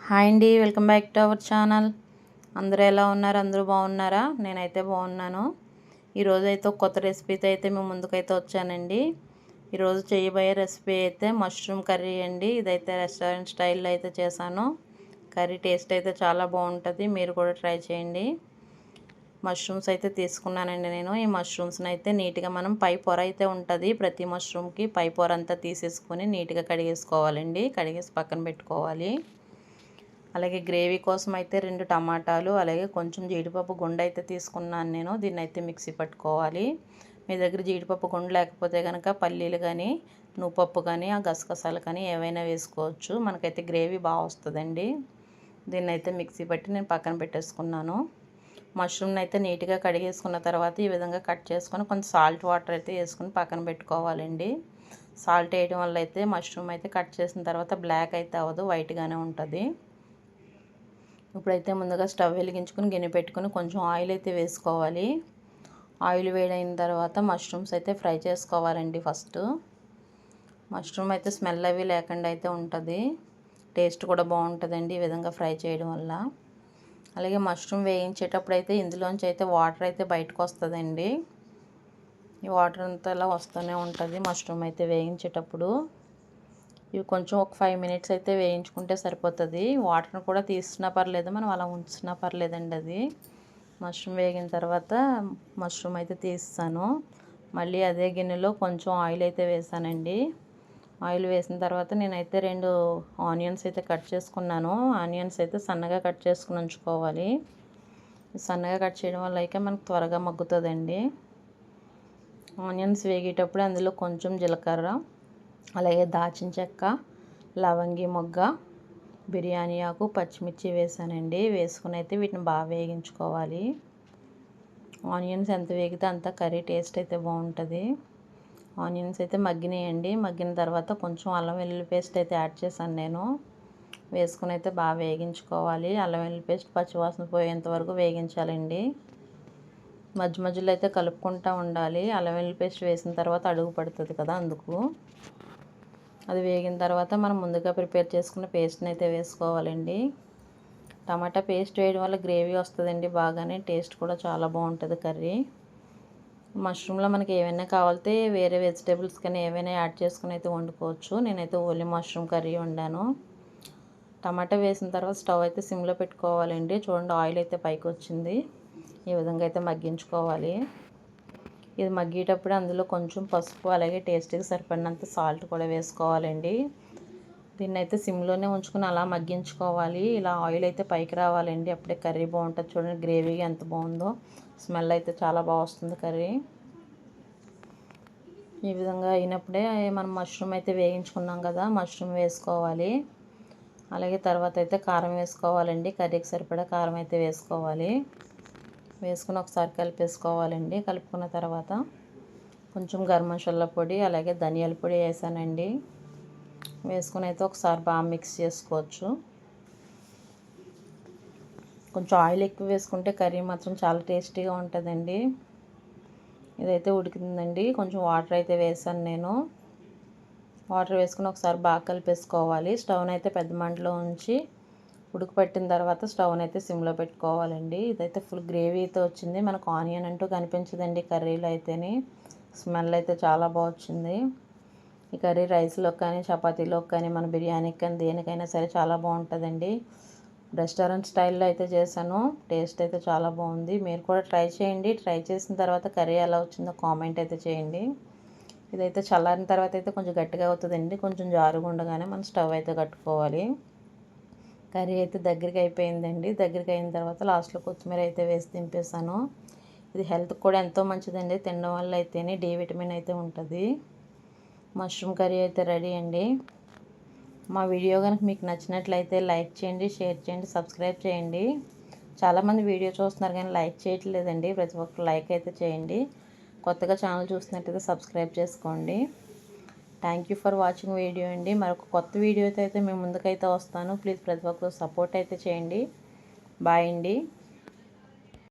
Hi అండి, welcome back to our channel. అందరూ ఎలా ఉన్నారు? అందరూ బాగున్నారా? నేనైతే బాగున్నాను. ఈరోజు అయితే ఒక కొత్త రెసిపీతో అయితే మేము ముందుకైతే వచ్చానండి. ఈరోజు చేయబోయే రెసిపీ అయితే మష్రూమ్ కర్రీ అండి. ఇదైతే రెస్టారెంట్ స్టైల్లో అయితే చేశాను. కర్రీ టేస్ట్ అయితే చాలా బాగుంటుంది, మీరు కూడా ట్రై చేయండి. మష్రూమ్స్ అయితే తీసుకున్నానండి నేను. ఈ మష్రూమ్స్ని అయితే నీట్గా మనం పై పొర అయితే ఉంటుంది, ప్రతి మష్రూమ్కి పై పొర అంతా తీసేసుకొని నీట్గా కడిగేసుకోవాలండి. కడిగేసి పక్కన పెట్టుకోవాలి. అలాగే గ్రేవీ కోసం అయితే 2 టమాటాలు, అలాగే కొంచెం జీడిపప్పు గుండ అయితే తీసుకున్నాను నేను. దీన్ని అయితే మిక్సీ పట్టుకోవాలి. మీ దగ్గర జీడిపప్పు గుండ లేకపోతే కనుక పల్లీలు కానీ, నువ్వుపప్పు కానీ, ఆ గసగసాలు కానీ ఏవైనా వేసుకోవచ్చు. మనకైతే గ్రేవీ బాగా వస్తుందండి. దీన్ని అయితే మిక్సీ పట్టి నేను పక్కన పెట్టేసుకున్నాను. మష్రూమ్ని అయితే నీట్గా కడిగేసుకున్న తర్వాత ఈ విధంగా కట్ చేసుకొని కొంచెం సాల్ట్ వాటర్ అయితే వేసుకొని పక్కన పెట్టుకోవాలండి. సాల్ట్ వేయడం వల్ల అయితే మష్రూమ్ అయితే కట్ చేసిన తర్వాత బ్లాక్ అయితే అవ్వదు, వైట్గానే ఉంటుంది. ఇప్పుడైతే ముందుగా స్టవ్ వెలిగించుకొని గిన్నె పెట్టుకొని కొంచెం ఆయిల్ అయితే వేసుకోవాలి. ఆయిల్ వేడైన తర్వాత మష్రూమ్స్ అయితే ఫ్రై చేసుకోవాలండి. ఫస్ట్ మష్రూమ్ అయితే స్మెల్ అవి లేకుండా అయితే ఉంటుంది, టేస్ట్ కూడా బాగుంటుందండి ఈ విధంగా ఫ్రై చేయడం వల్ల. అలాగే మష్రూమ్ వేయించేటప్పుడు అయితే ఇందులోంచి అయితే వాటర్ అయితే బయటకు వస్తుందండి. ఈ వాటర్ అంతా ఇలా వస్తూనే ఉంటుంది మష్రూమ్ అయితే వేయించేటప్పుడు. ఇవి కొంచెం ఒక 5 మినిట్స్ అయితే వేయించుకుంటే సరిపోతుంది. వాటర్ని కూడా తీసినా పర్లేదు, మనం అలా ఉంచినా పర్లేదండి. అది మష్రూమ్ వేగిన తర్వాత మష్రూమ్ అయితే తీస్తాను. మళ్ళీ అదే గిన్నెలో కొంచెం ఆయిల్ అయితే వేసానండి. ఆయిల్ వేసిన తర్వాత నేనైతే 2 ఆనియన్స్ అయితే కట్ చేసుకున్నాను. ఆనియన్స్ అయితే సన్నగా కట్ చేసుకుని ఉంచుకోవాలి. సన్నగా కట్ చేయడం వల్ల అయితే మనకు త్వరగా మగ్గుతుందండి. ఆనియన్స్ వేగేటప్పుడు అందులో కొంచెం జీలకర్ర, అలాగే దాచిన చెక్క, లవంగి మొగ్గ, బిర్యానీ ఆకు, పచ్చిమిర్చి వేసానండి. వేసుకుని అయితే వీటిని బాగా వేగించుకోవాలి. ఆనియన్స్ ఎంత వేగితే అంత కర్రీ టేస్ట్ అయితే బాగుంటుంది. ఆనియన్స్ అయితే మగ్గినాయండి. మగ్గిన తర్వాత కొంచెం అల్లం వెల్లుల్లి పేస్ట్ అయితే యాడ్ చేశాను నేను. వేసుకుని అయితే బాగా వేగించుకోవాలి. అల్లం వెల్లుల్లి పేస్ట్ పచ్చివాసన పోయేంత వరకు వేగించాలండి. మధ్య మధ్యలో అయితే కలుపుకుంటూ ఉండాలి. అల్లం వెల్లుల్లి పేస్ట్ వేసిన తర్వాత అడుగు పడుతుంది కదా, అందుకు. అది వేగిన తర్వాత మనం ముందుగా ప్రిపేర్ చేసుకున్న పేస్ట్ని అయితే వేసుకోవాలండి. టమాటా పేస్ట్ వేయడం వల్ల గ్రేవీ వస్తుందండి బాగానే, టేస్ట్ కూడా చాలా బాగుంటుంది కర్రీ. మష్రూమ్లో మనకి ఏమైనా కావాలితే వేరే వెజిటేబుల్స్ కానీ ఏవైనా యాడ్ చేసుకుని అయితే వండుకోవచ్చు. నేనైతే ఓన్లీ మష్రూమ్ కర్రీ వండాను. టమాటా వేసిన తర్వాత స్టవ్ అయితే సిమ్లో పెట్టుకోవాలండి. చూడండి, ఆయిల్ అయితే పైకి వచ్చింది. ఈ విధంగా అయితే మగ్గించుకోవాలి. ఇది మగ్గేటప్పుడు అందులో కొంచెం పసుపు, అలాగే టేస్ట్కి సరిపడినంత సాల్ట్ కూడా వేసుకోవాలండి. దీన్ని అయితే సిమ్లోనే ఉంచుకొని అలా మగ్గించుకోవాలి. ఇలా ఆయిల్ అయితే పైకి రావాలండి, అప్పుడే కర్రీ బాగుంటుంది. చూడండి గ్రేవీ ఎంత బాగుందో, స్మెల్ అయితే చాలా బాగా వస్తుంది కర్రీ. ఈ విధంగా అయినప్పుడే మనం మష్రూమ్ అయితే వేయించుకున్నాం కదా, మష్రూమ్ వేసుకోవాలి. అలాగే తర్వాత అయితే కారం వేసుకోవాలండి. కర్రీకి సరిపడా కారం అయితే వేసుకోవాలి. వేసుకుని ఒకసారి కలిపేసుకోవాలండి. కలుపుకున్న తర్వాత కొంచెం గరం మసాలా పొడి, అలాగే ధనియాల పొడి వేసానండి. వేసుకుని అయితే ఒకసారి బాగా మిక్స్ చేసుకోవచ్చు. కొంచెం ఆయిల్ ఎక్కువ వేసుకుంటే కర్రీ మాత్రం చాలా టేస్టీగా ఉంటుందండి. ఇదైతే ఉడికిందండి. కొంచెం వాటర్ అయితే వేసాను నేను. వాటర్ వేసుకుని ఒకసారి బాగా కలిపేసుకోవాలి. స్టవ్ని అయితే పెద్ద మంటలో ఉంచి ఉడకపెట్టిన తర్వాత స్టవ్ని అయితే సిమ్లో పెట్టుకోవాలండి. ఇదైతే ఫుల్ గ్రేవీ అయితే వచ్చింది. మనకు ఆనియన్ అంటూ కనిపించదండి కర్రీలో అయితేనే. స్మెల్ అయితే చాలా బాగా వచ్చింది. ఈ కర్రీ రైస్లోకి కానీ, చపాతీలోకి కానీ, మన బిర్యానీకి కానీ దేనికైనా సరే చాలా బాగుంటుందండి. రెస్టారెంట్ స్టైల్లో అయితే చేశాను. టేస్ట్ అయితే చాలా బాగుంది. మీరు కూడా ట్రై చేయండి. ట్రై చేసిన తర్వాత కర్రీ ఎలా వచ్చిందో కామెంట్ అయితే చేయండి. ఇదైతే చల్లారిన తర్వాత అయితే కొంచెం గట్టిగా అవుతుందండి. కొంచెం జారుగా ఉండగానే మనం స్టవ్ అయితే కట్టుకోవాలి. కర్రీ అయితే దగ్గరికి అయిపోయిందండి. దగ్గరికి అయిన తర్వాత లాస్ట్లో కొత్తిమీర అయితే వేసి దింపేసాను. ఇది హెల్త్కి కూడా ఎంతో మంచిదండి. తినడం వల్ల అయితేనే డి విటమిన్ అయితే ఉంటుంది. మష్రూమ్ కర్రీ అయితే రెడీ అండి. మా వీడియో కనుక మీకు నచ్చినట్లయితే లైక్ చేయండి, షేర్ చేయండి, సబ్స్క్రైబ్ చేయండి. చాలామంది వీడియో చూస్తున్నారు కానీ లైక్ చేయట్లేదండి. ప్రతి ఒక్కరు లైక్ అయితే చేయండి. కొత్తగా ఛానల్ చూసినట్టయితే సబ్స్క్రైబ్ చేసుకోండి. Thank you for watching video అండి. మరొక కొత్త వీడియోతో అయితే మేము ముందుకైతే వస్తాను. ప్లీజ్ ప్రతి ఒక్కరు సపోర్ట్ అయితే చేయండి. బాయ్ అండి.